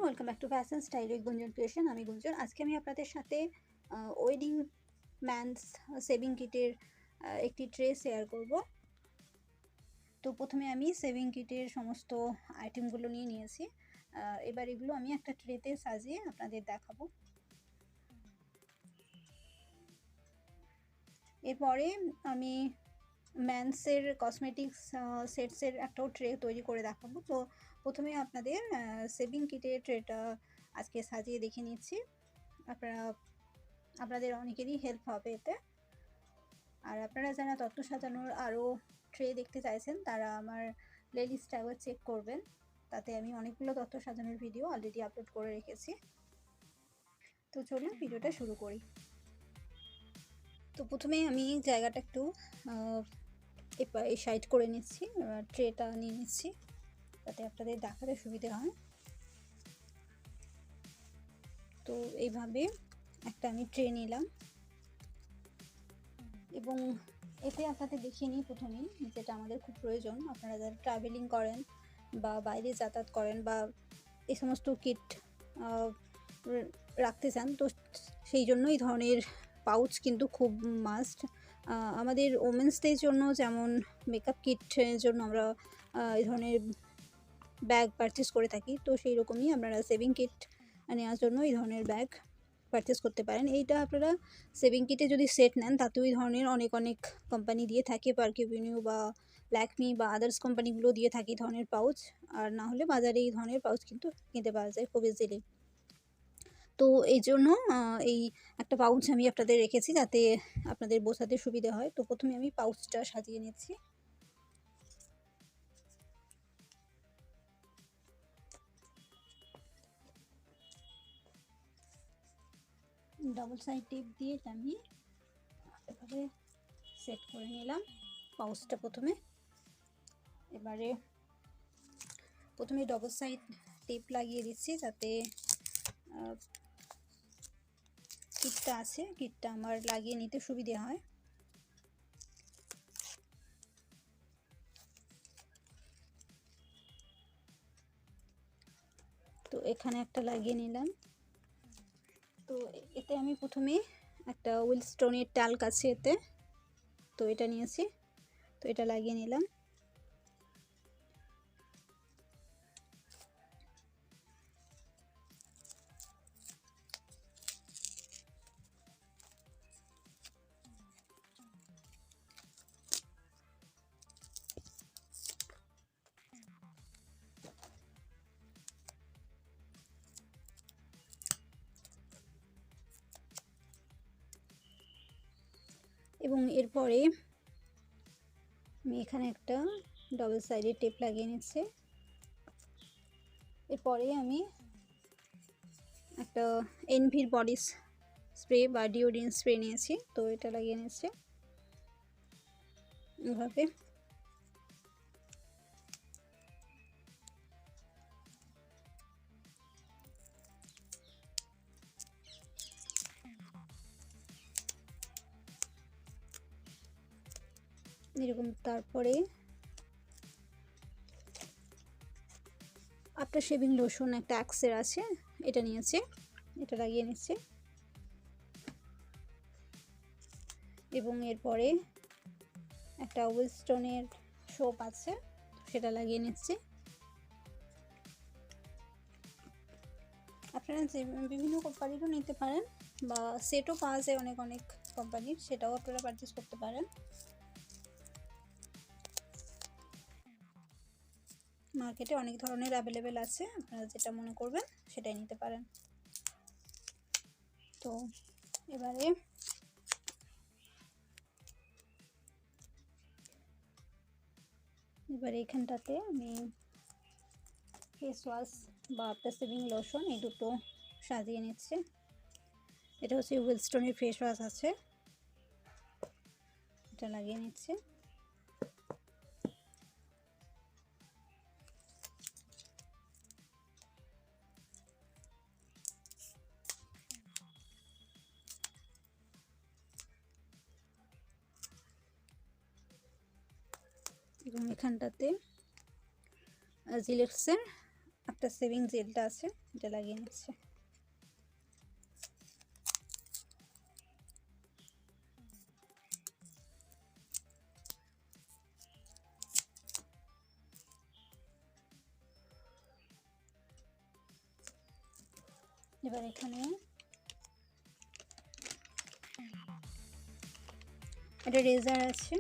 Welcome back to fashion style with গুঞ্জন creation. আমি গুঞ্জন। আজকে আমি আপনাদের সাথে ওয়েডিং ম্যানস সেভিং কিটের একটি ট্রে শেয়ার করব। তো প্রথমে আমি সেভিং কিটের সমস্ত আইটেমগুলো নিয়েছি। এবার এগুলো আমি একটা ট্রেতে সাজিয়ে আপনাদের দেখাবো। এরপরে আমি ম্যানসের কসমেটিক্স সেটসের একটাও ট্রে তৈরি করে দেখাবো। তো প্রথমে আপনাদের সেভিং কিটের ট্রেটা আজকে সাজিয়ে দেখে নিচ্ছি। আপনাদের অনেকেরই হেল্প হবে এতে। আর আপনারা যারা তত্ত্ব সাজানোর আরও ট্রে দেখতে চাইছেন তারা আমার প্লেলিস্টটা একবার চেক করবেন। তাতে আমি অনেকগুলো তত্ত্ব সাজানোর ভিডিও অলরেডি আপলোড করে রেখেছি। তো চলুন ভিডিওটা শুরু করি। তো প্রথমে আমি জায়গাটা একটু এই সাইড করে নিচ্ছি, ট্রেটা নিয়ে নিচ্ছি যাতে আপনাদের দেখাতে সুবিধে হয়। তো এইভাবে একটা আমি ট্রে নিলাম এবং এতে আপনাদের দেখিয়ে নিই প্রথমেই যেটা আমাদের খুব প্রয়োজন। আপনারা যারা ট্রাভেলিং করেন বা বাইরে যাতায়াত করেন বা এই সমস্ত কিট রাখতে চান, তো সেই জন্য এই ধরনের পাউচ কিন্তু খুব মাস্ট। আমাদের ওমেন্সদের জন্য যেমন মেকআপ কিটের জন্য আমরা এই ধরনের ব্যাগ পারচেস করে থাকি, তো সেই রকমই আপনারা সেভিং কিট নেওয়ার জন্য এই ধরনের ব্যাগ পারচেস করতে পারেন। এইটা আপনারা সেভিং কিটে যদি সেট নেন তাতেও এই ধরনের অনেক কোম্পানি দিয়ে থাকে, পার্কিউনিউ বা ল্যাকমি বা আদার্স কোম্পানিগুলো দিয়ে থাকে এই ধরনের পাউচ। আর না হলে বাজারে এই ধরনের পাউচ কিন্তু কিনতে পাওয়া যায় খুব ইজিলি। তো এই জন্য এই একটা পাউচ আমি আপনাদের রেখেছি যাতে আপনাদের বোঝাতে সুবিধা হয়। তো প্রথমে আমি পাউচটা সাজিয়ে নিচ্ছি। ডবল সাইড টেপ দিয়ে আমি এভাবে সেট করে নিলাম পাউচটা এবারে প্রথমে ডবল সাইড টেপ লাগিয়ে দিচ্ছি যাতে কিটটা আমার লাগিয়ে নিতে সুবিধে হয়। তো এখানে একটা লাগিয়ে নিলাম। তো এতে আমি প্রথমে একটা উইলস্টোনের টাল্ক আছে এতে, তো এটা নিয়েছি, তো এটা লাগিয়ে নিলাম। এবং এরপরে আমি এখানে একটা ডবল সাইডের টেপ লাগিয়ে নিচ্ছি। এরপরে আমি একটা এনভির বডি স্প্রে বা ডিওড্রেন্ট স্প্রে নিয়েছি, তো এটা লাগিয়ে নিচ্ছি এভাবে। এরকম তারপরে আফটার শেভিং লোশন একটা অ্যাক্সের আছে, এটা নিয়েছি, এটা লাগিয়ে নিচ্ছি। এবং এরপরে একটা উইলস্টোনের সোপ আছে, সেটা লাগিয়ে নিচ্ছি। আপনারা যে বিভিন্ন কোম্পানিরও নিতে পারেন বা সেটও পাওয়া যায় অনেক কোম্পানির, সেটাও আপনারা পারচেস করতে পারেন। মার্কেটে অনেক ধরনের অ্যাভেলেবেল আছে, আপনারা যেটা মনে করবেন সেটাই নিতে পারেন। তো এবারে এখানটাতে আমি ফেস ওয়াশ বা আফটার শেভিং লোশন এই দুটো সাজিয়ে নিচ্ছি। এটা হচ্ছে উইলস্টোনের ফেস ওয়াশ আছে, এটা লাগিয়ে নিচ্ছি। এবং এখানটাতে জিলেক্সের একটা সেভিং জেলটা আছে, এটা লাগিয়ে নিচ্ছে। এবার এখানে একটা রেজার আছে,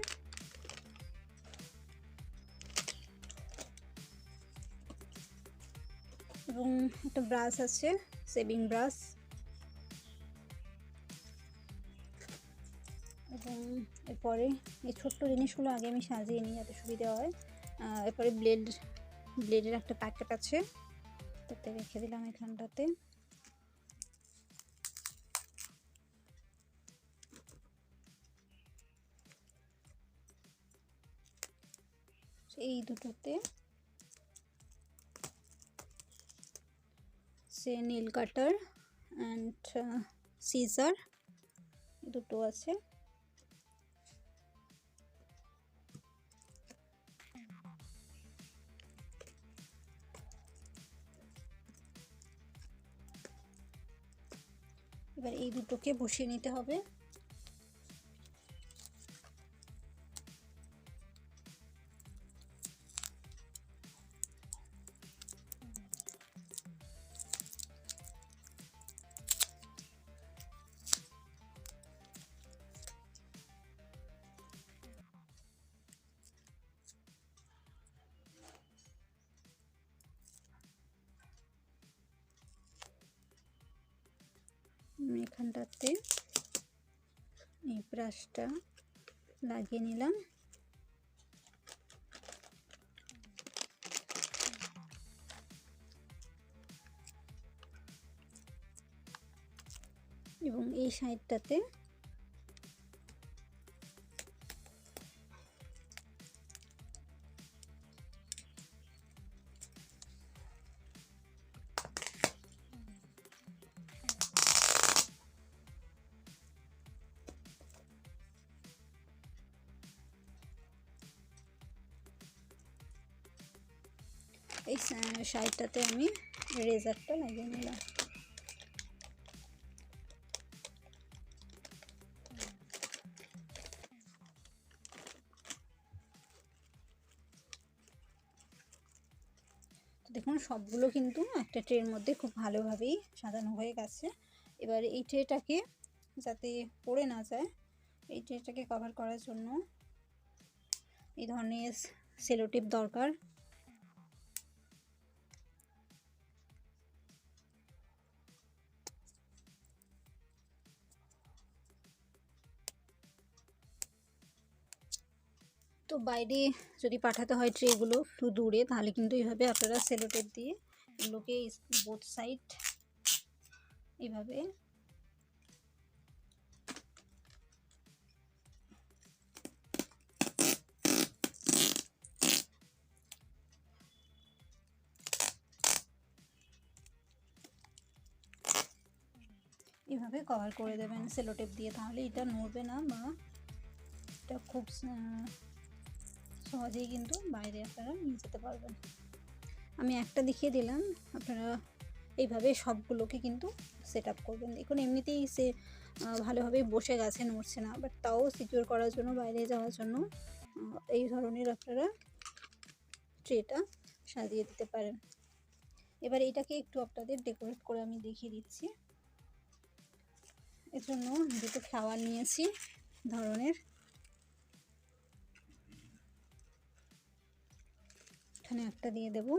এবং একটা ব্রাশ আছে, শেভিং ব্রাশ, এবং এরপরে এই ছোট্ট জিনিসগুলো আগে আমি সাজিয়ে নিই যাতে সুবিধা হয়। এরপরে ব্লেডের একটা প্যাকেট আছে, তাতে রেখে দিলাম এখানটাতে। এই দুটোতে সে নীল কাটার অ্যান্ড সিজার দুটো আছে। এবার এই দুটোকে বসিয়ে নিতে হবে। এখানটাতে এই ব্রাশটা লাগিয়ে নিলাম। এবং এই সাইডটাতে এই সাইডটাতে আমি রেজারটা লাগিয়ে নিলাম। দেখুন সবগুলো কিন্তু একটা ট্রের মধ্যে খুব ভালোভাবেই সাজানো হয়ে গেছে। এবার এই ট্রেটাকে যাতে পড়ে না যায়, এই ট্রেটাকে কভার করার জন্য এই ধরনের সেলো টেপ দরকার। তো বাইরে যদি পাঠাতে হয় ট্রেগুলো একটু দূরে, তাহলে কিন্তু এইভাবে আপনারা সেলো টেপ দিয়ে এগুলোকে বোথ সাইড এইভাবে এভাবে কভার করে দেবেন সেলো টেপ দিয়ে, তাহলে এটা নড়বে না বা এটা খুব সহজেই কিন্তু বাইরে আপনারা নিয়ে যেতে পারবেন। আমি একটা দেখিয়ে দিলাম, আপনারা এইভাবে সবগুলোকে কিন্তু সেট আপ করবেন। দেখুন এমনিতেই সে ভালোভাবে বসে গেছে, নড়ছে না, বাট তাও সিকিউর করার জন্য বাইরে যাওয়ার জন্য এই ধরনের আপনারা ট্রেটা সাজিয়ে দিতে পারেন। এবার এটাকে একটু আপনাদের ডেকোরেট করে আমি দেখিয়ে দিচ্ছি। এর জন্য দুটো ফ্লাওয়ার নিয়েছি ধরনের, এখানে একটা দিয়ে দেব।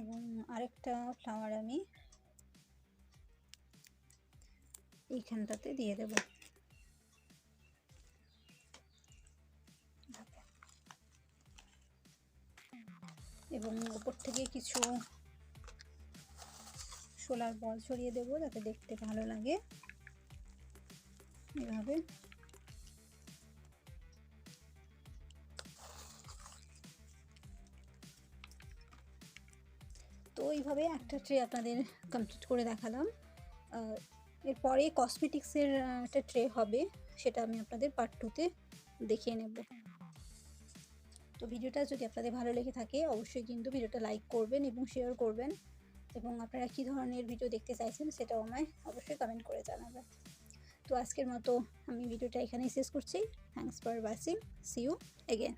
এবং আরেকটা ফ্লাওয়ার আমি এইখানটাতে দিয়ে দেব। এবং উপর থেকে কিছু সোলার বল ছড়িয়ে দেবো যাতে দেখতে ভালো লাগে। এভাবে তো এইভাবে একটা ট্রে আপনাদের কমপ্লিট করে দেখালাম। এরপরে কসমেটিক্সের একটা ট্রে হবে, সেটা আমি আপনাদের পার্ট 2তে দেখিয়ে নেব। তো ভিডিওটা যদি আপনাদের ভালো লেগে থাকে অবশ্যই কিন্তু ভিডিওটা লাইক করবেন এবং শেয়ার করবেন, এবং আপনারা কী ধরনের ভিডিও দেখতে চাইছেন সেটাও আমায় অবশ্যই কমেন্ট করে জানাবেন। তো আজকের মতো আমি ভিডিওটা এখানেই শেষ করছি। Thanks for watching, see you again.